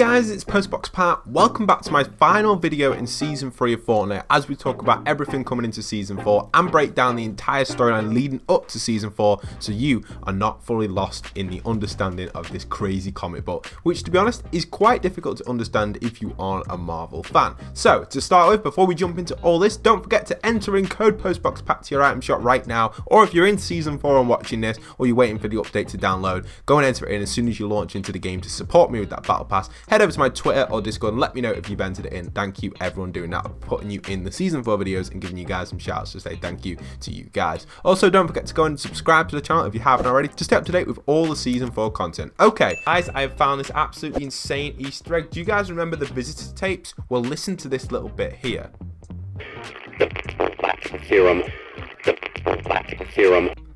guys, it's Postboxpat. Welcome back to my final video in Season 3 of Fortnite as we talk about everything coming into Season 4 and break down the entire storyline leading up to Season 4 so you are not fully lost in the understanding of this crazy comic book, which to be honest is quite difficult to understand if you aren't a Marvel fan. So to start with, before we jump into all this, don't forget to enter in code Postboxpat to your item shop right now, or if you're in Season 4 and watching this, or you're waiting for the update to download, go and enter it in as soon as you launch into the game to support me with that battle pass. Head over to my Twitter or Discord and let me know if you've entered it in. Thank you everyone doing that, putting you in the Season 4 videos and giving you guys some shouts to say thank you to you guys. Also, don't forget to go and subscribe to the channel if you haven't already to stay up to date with all the Season 4 content. Okay, guys, I have found this absolutely insane Easter egg. Do you guys remember the visitor tapes? Well, listen to this little bit here. Theorem.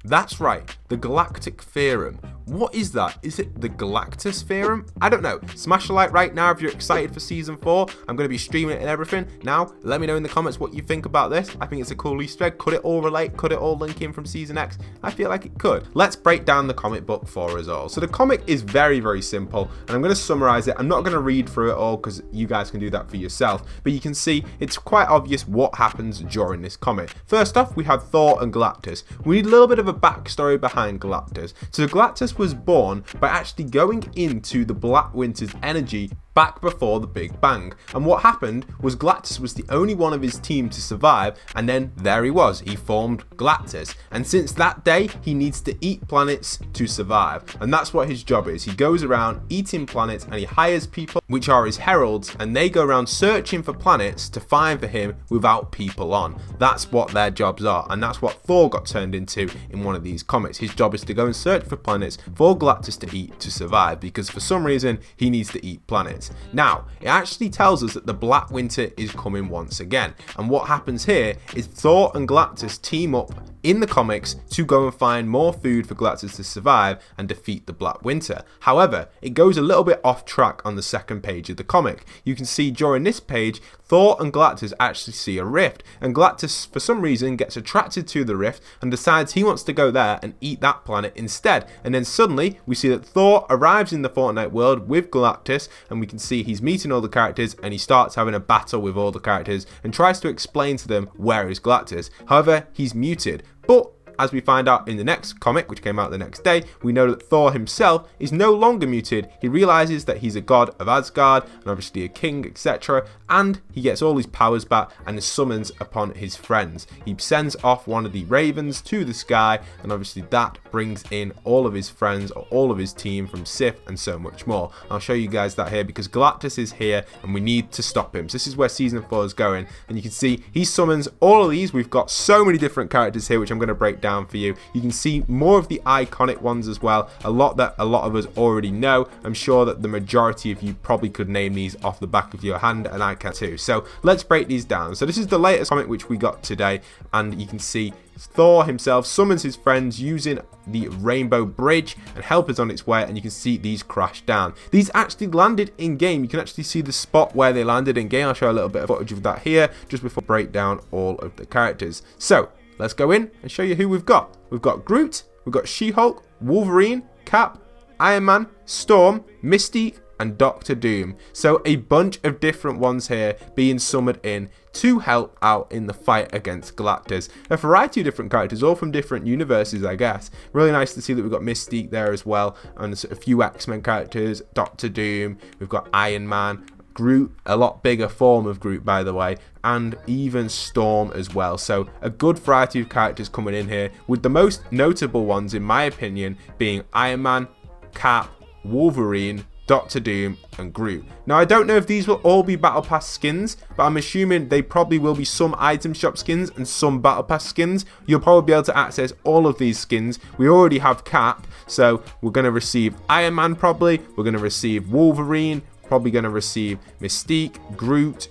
That's right, the Galactic Theorem. What is that? Is it the Galactus Theorem? I don't know. Smash a like right now if you're excited for Season 4. I'm going to be streaming it and everything. Now, let me know in the comments what you think about this. I think it's a cool Easter egg. Could it all relate? Could it all link in from Season X? I feel like it could. Let's break down the comic book for us all. So the comic is very, very simple, and I'm going to summarize it. I'm not going to read through it all because you guys can do that for yourself, but you can see it's quite obvious what happens during this comic. First off, we have Thor and Galactus. We need a little bit of a backstory behind Galactus. So Galactus was born by actually going into the Black Winter's energy back before the Big Bang, and what happened was Galactus was the only one of his team to survive, and then there he was, he formed Galactus, and since that day he needs to eat planets to survive, and that's what his job is. He goes around eating planets and he hires people which are his heralds, and they go around searching for planets to find for him without people on. That's what their jobs are, and that's what Thor got turned into in one of these comics. His job is to go and search for planets for Galactus to eat to survive, because for some reason he needs to eat planets. Now, it actually tells us that the Black Winter is coming once again, and what happens here is Thor and Galactus team up in the comics to go and find more food for Galactus to survive and defeat the Black Winter. However, it goes a little bit off track on the second page of the comic. You can see during this page, Thor and Galactus actually see a rift, and Galactus for some reason gets attracted to the rift and decides he wants to go there and eat that planet instead. And then suddenly we see that Thor arrives in the Fortnite world with Galactus, and we can see he's meeting all the characters and he starts having a battle with all the characters and tries to explain to them where is Galactus. However, he's muted. But as we find out in the next comic, which came out the next day, we know that Thor himself is no longer muted. He realizes that he's a god of Asgard and obviously a king, etc. And he gets all his powers back and summons upon his friends. He sends off one of the ravens to the sky, and obviously that brings in all of his friends or all of his team from Sif and so much more. I'll show you guys that here because Galactus is here and we need to stop him. So this is where Season 4 is going, and you can see he summons all of these. We've got so many different characters here which I'm going to break down for you. You can see more of the iconic ones as well, a lot that a lot of us already know. I'm sure that the majority of you probably could name these off the back of your hand, and I can too. So let's break these down. So this is the latest comic which we got today, and you can see Thor himself summons his friends using the Rainbow Bridge, and help is on its way, and you can see these crash down. These actually landed in game. You can actually see the spot where they landed in game. I'll show a little bit of footage of that here just before I break down all of the characters. So let's go in and show you who we've got. We've got Groot, we've got She-Hulk, Wolverine, Cap, Iron Man, Storm, Mystique, and Doctor Doom. So a bunch of different ones here being summoned in to help out in the fight against Galactus. A variety of different characters, all from different universes, I guess. Really nice to see that we've got Mystique there as well, and a few X-Men characters, Doctor Doom, we've got Iron Man, Groot, a lot bigger form of Groot by the way, and even Storm as well. So a good variety of characters coming in here, with the most notable ones in my opinion being Iron Man, Cap, Wolverine, Doctor Doom, and Groot. Now I don't know if these will all be Battle Pass skins, but I'm assuming they probably will be some item shop skins and some Battle Pass skins. You'll probably be able to access all of these skins. We already have Cap, so we're going to receive Iron Man probably, we're going to receive Wolverine, probably going to receive Mystique, Groot,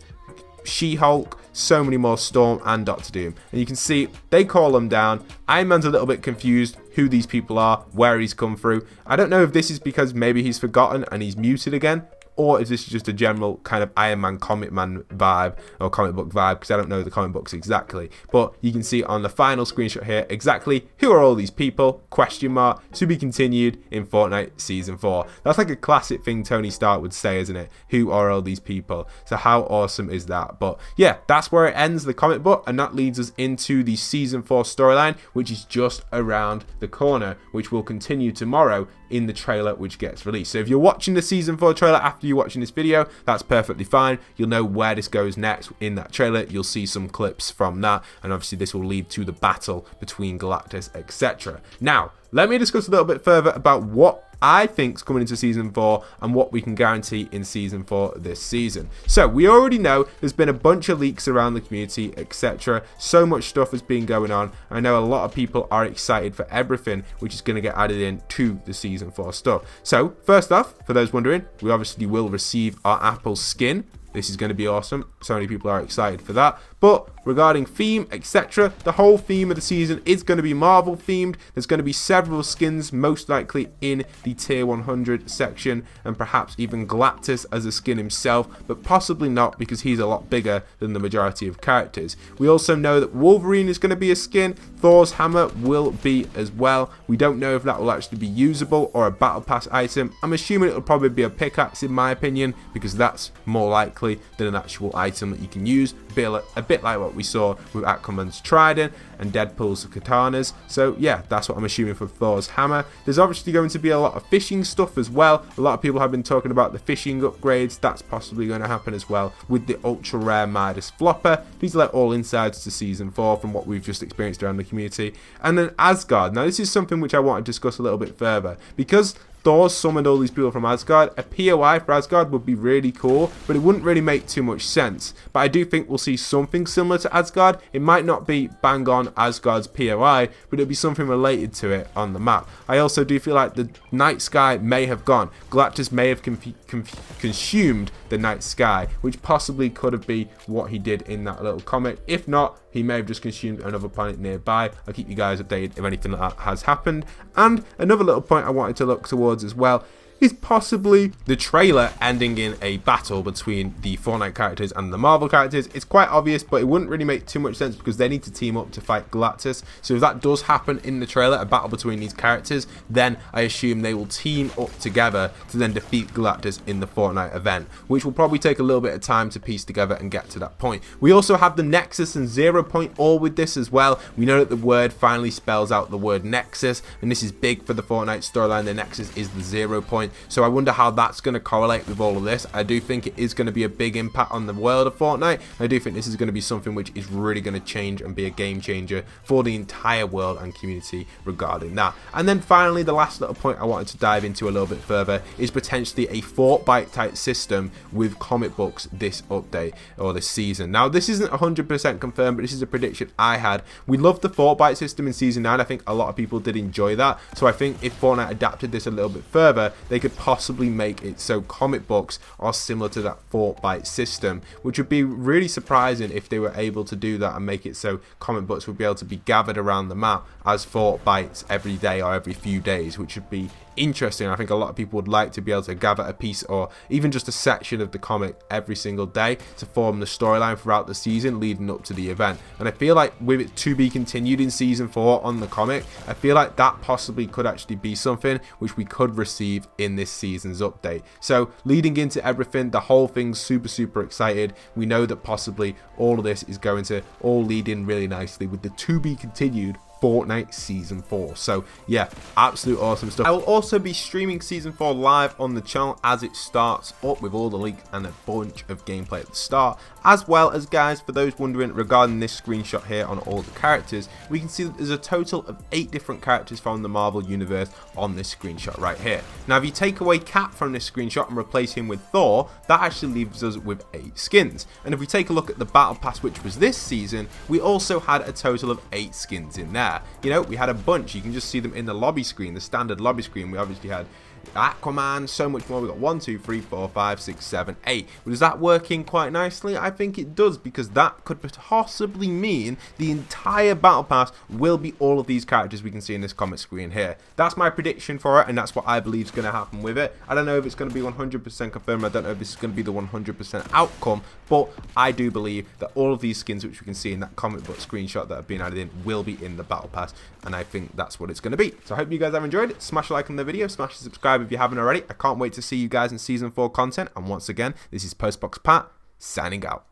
She-Hulk, so many more, Storm and Doctor Doom. And you can see they call them down. Iron Man's a little bit confused who these people are, where he's come through. I don't know if this is because maybe he's forgotten and he's muted again, or is this just a general kind of Iron Man comic man vibe or comic book vibe, because I don't know the comic books exactly. But you can see on the final screenshot here exactly who are all these people, question mark, to be continued in Fortnite Season 4. That's like a classic thing Tony Stark would say, isn't it? Who are all these people? So how awesome is that? But yeah, that's where it ends, the comic book, and that leads us into the Season 4 storyline, which is just around the corner, which will continue tomorrow in the trailer which gets released. So if you're watching the Season 4 trailer after you're watching this video, that's perfectly fine. You'll know where this goes next in that trailer. You'll see some clips from that, and obviously this will lead to the battle between Galactus, etc. Now, let me discuss a little bit further about what I think is coming into Season 4 and what we can guarantee in Season 4 this season. So we already know there's been a bunch of leaks around the community, etc. So much stuff has been going on. I know a lot of people are excited for everything which is going to get added in to the Season 4 stuff. So first off, for those wondering, we obviously will receive our Apple skin. This is going to be awesome. So many people are excited for that. But regarding theme, etc., the whole theme of the season is going to be Marvel themed. There's going to be several skins, most likely in the tier 100 section, and perhaps even Galactus as a skin himself, but possibly not, because he's a lot bigger than the majority of characters. We also know that Wolverine is going to be a skin. Thor's hammer will be as well. We don't know if that will actually be usable or a battle pass item. I'm assuming it will probably be a pickaxe in my opinion, because that's more likely than an actual item that you can use, a bit like what we saw with Aquaman's trident and Deadpool's katanas. So yeah, that's what I'm assuming for Thor's hammer. There's obviously going to be a lot of fishing stuff as well. A lot of people have been talking about the fishing upgrades. That's possibly going to happen as well with the ultra rare Midas flopper. These are like all insides to Season 4 from what we've just experienced around the community. And then Asgard. Now this is something which I want to discuss a little bit further, because Thor summoned all these people from Asgard. A POI for Asgard would be really cool, but it wouldn't really make too much sense. But I do think we'll see something similar to Asgard. It might not be bang on Asgard's POI, but it'll be something related to it on the map. I also do feel like the night sky may have gone. Galactus may have consumed the night sky, which possibly could have been what he did in that little comic. If not, he may have just consumed another planet nearby. I'll keep you guys updated if anything like that has happened. And another little point I wanted to look towards as well is possibly the trailer ending in a battle between the Fortnite characters and the Marvel characters. It's quite obvious, but it wouldn't really make too much sense because they need to team up to fight Galactus. So if that does happen in the trailer, a battle between these characters, then I assume they will team up together to then defeat Galactus in the Fortnite event, which will probably take a little bit of time to piece together and get to that point. We also have the Nexus and 0 point all with this as well. We know that the word finally spells out the word Nexus, and this is big for the Fortnite storyline. The Nexus is the 0 point. So I wonder how that's going to correlate with all of this. I do think it is going to be a big impact on the world of Fortnite. I do think this is going to be something which is really going to change and be a game changer for the entire world and community regarding that. And then finally, the last little point I wanted to dive into a little bit further is potentially a Fortnite type system with comic books this update or this season. Now this isn't 100% confirmed, but this is a prediction I had. We loved the Fortnite system in Season 9. I think a lot of people did enjoy that. So I think if Fortnite adapted this a little bit further, they could possibly make it so comic books are similar to that Fortnite system, which would be really surprising if they were able to do that and make it so comic books would be able to be gathered around the map as Fortnites every day or every few days, which would be interesting. I think a lot of people would like to be able to gather a piece or even just a section of the comic every single day to form the storyline throughout the season leading up to the event. And I feel like with it to be continued in Season 4 on the comic, I feel like that possibly could actually be something which we could receive in this season's update. So leading into everything, the whole thing's super excited. We know that possibly all of this is going to all lead in really nicely with the to be continued Fortnite Season 4. So yeah, absolute awesome stuff. I will also be streaming Season 4 live on the channel as it starts up with all the leaks and a bunch of gameplay at the start, as well as, guys, for those wondering regarding this screenshot here on all the characters, we can see that there's a total of 8 different characters from the Marvel universe on this screenshot right here. Now if you take away Cap from this screenshot and replace him with Thor, that actually leaves us with 8 skins. And if we take a look at the Battle Pass, which was this season, we also had a total of 8 skins in there. You know, we had a bunch. You can just see them in the lobby screen, the standard lobby screen. We obviously had Aquaman, so much more. We got 1, 2, 3, 4, 5, 6, 7, 8. Does that work in quite nicely? I think it does, because that could possibly mean the entire battle pass will be all of these characters we can see in this comment screen here. That's my prediction for it, and that's what I believe is going to happen with it. I don't know if it's going to be 100% confirmed. I don't know if this is going to be the 100% outcome, but I do believe that all of these skins which we can see in that comic book screenshot that have been added in will be in the battle pass, and I think that's what it's going to be. So I hope you guys have enjoyed it. Smash a like on the video, smash the subscribe if you haven't already. I can't wait to see you guys in Season 4 content, and once again, this is Postboxpat, signing out.